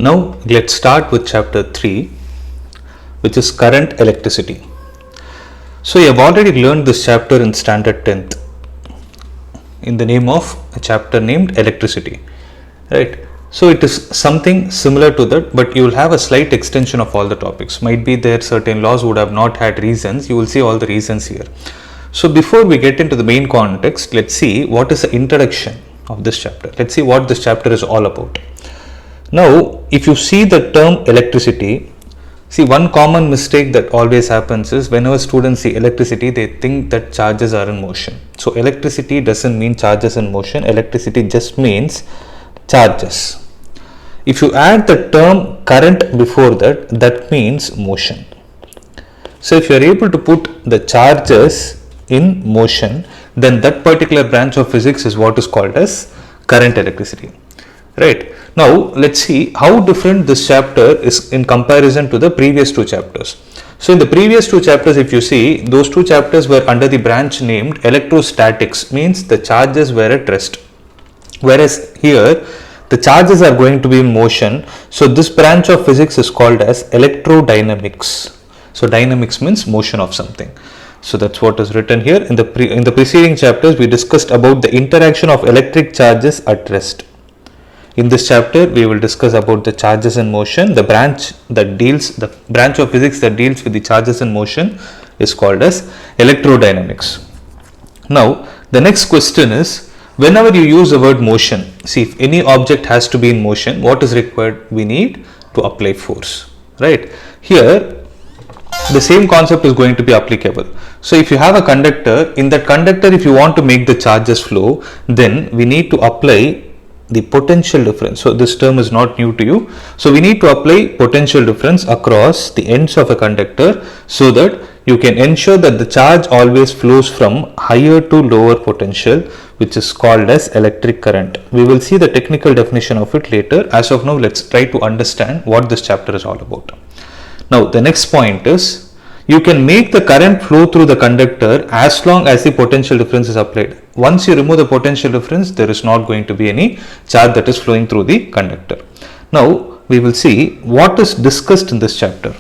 Now let's start with chapter 3, which is current electricity. So you have already learned this chapter in standard 10th in the name of a chapter named electricity, right? So it is something similar to that, but you will have a slight extension of all the topics. Might be there certain laws would have not had reasons. You will see all the reasons here. So before we get into the main context, let's see what is the introduction of this chapter. Let's see what this chapter is all about. Now, if you see the term electricity, see, one common mistake that always happens is whenever students see electricity, they think that charges are in motion. So electricity doesn't mean charges in motion. Electricity just means charges. If you add the term current before that, that means motion. So if you are able to put the charges in motion, then that particular branch of physics is what is called as current electricity, right? Now let's see how different this chapter is in comparison to the previous two chapters. So in the previous two chapters, if you see, those two chapters were under the branch named electrostatics, means the charges were at rest. Whereas here the charges are going to be in motion. So this branch of physics is called as electrodynamics. So dynamics means motion of something. So that's what is written here. In the preceding chapters, we discussed about the interaction of electric charges at rest. In this chapter, we will discuss about the charges in motion. The branch of physics that deals with the charges in motion is called as electrodynamics. Now, the next question is, whenever you use the word motion, see, if any object has to be in motion, what is required? We need to apply force, right? Here, the same concept is going to be applicable. So if you have a conductor, in that conductor, if you want to make the charges flow, then we need to apply the potential difference. So this term is not new to you. So we need to apply potential difference across the ends of a conductor so that you can ensure that the charge always flows from higher to lower potential, which is called as electric current. We will see the technical definition of it later. As of now, let's try to understand what this chapter is all about. Now the next point is, you can make the current flow through the conductor as long as the potential difference is applied. Once you remove the potential difference, there is not going to be any charge that is flowing through the conductor. Now we will see what is discussed in this chapter.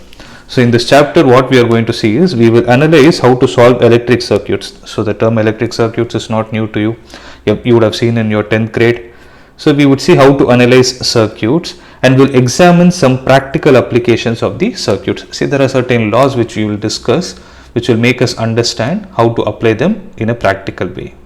So in this chapter, what we are going to see is, we will analyze how to solve electric circuits. So the term electric circuits is not new to you. You would have seen in your 10th grade. So we would see how to analyze circuits, and we'll examine some practical applications of the circuits. See, there are certain laws which we will discuss, which will make us understand how to apply them in a practical way.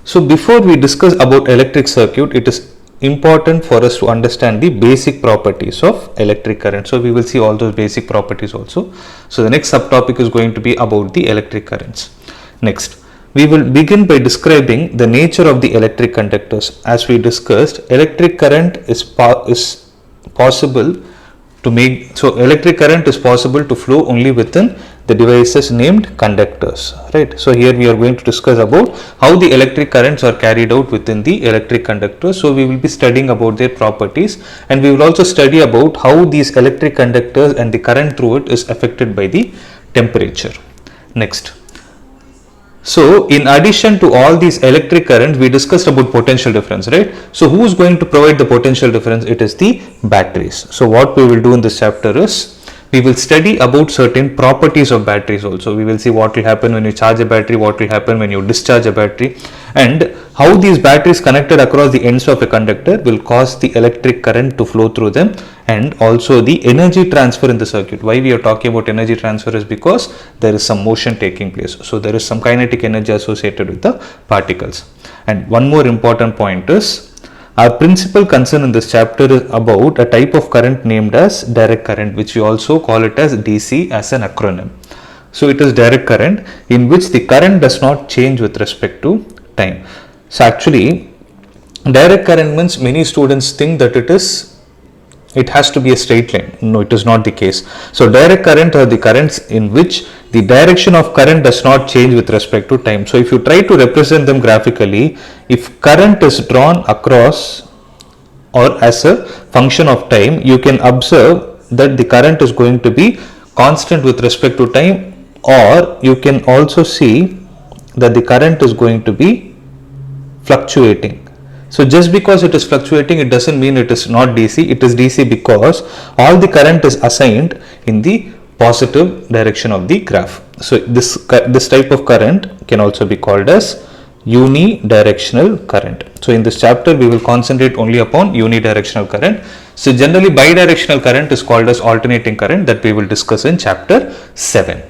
So before we discuss about electric circuit, it is important for us to understand the basic properties of electric current. So we will see all those basic properties also. So the next subtopic is going to be about the electric currents. Next, we will begin by describing the nature of the electric conductors. As we discussed, electric current is possible to make, so electric current is possible to flow only within the devices named conductors, right? So here we are going to discuss about how the electric currents are carried out within the electric conductors. So we will be studying about their properties, and we will also study about how these electric conductors and the current through it is affected by the temperature. Next, so in addition to all these electric currents, we discussed about potential difference, right? So who is going to provide the potential difference? It is the batteries. So what we will do in this chapter is, we will study about certain properties of batteries also. We will see what will happen when you charge a battery, what will happen when you discharge a battery, and how these batteries connected across the ends of a conductor will cause the electric current to flow through them, and also the energy transfer in the circuit. Why we are talking about energy transfer is because there is some motion taking place. So there is some kinetic energy associated with the particles. And one more important point is, our principal concern in this chapter is about a type of current named as direct current, which we also call it as DC as an acronym. So it is direct current in which the current does not change with respect to time. So actually, direct current means many students think that it has to be a straight line. No, it is not the case. So direct current are the currents in which the direction of current does not change with respect to time. So if you try to represent them graphically, if current is drawn across or as a function of time, you can observe that the current is going to be constant with respect to time, or you can also see that the current is going to be fluctuating. So just because it is fluctuating, it doesn't mean it is not DC. It is DC because all the current is assigned in the positive direction of the graph. So this type of current can also be called as unidirectional current. So in this chapter we will concentrate only upon unidirectional current. So generally bidirectional current is called as alternating current, that we will discuss in chapter 7.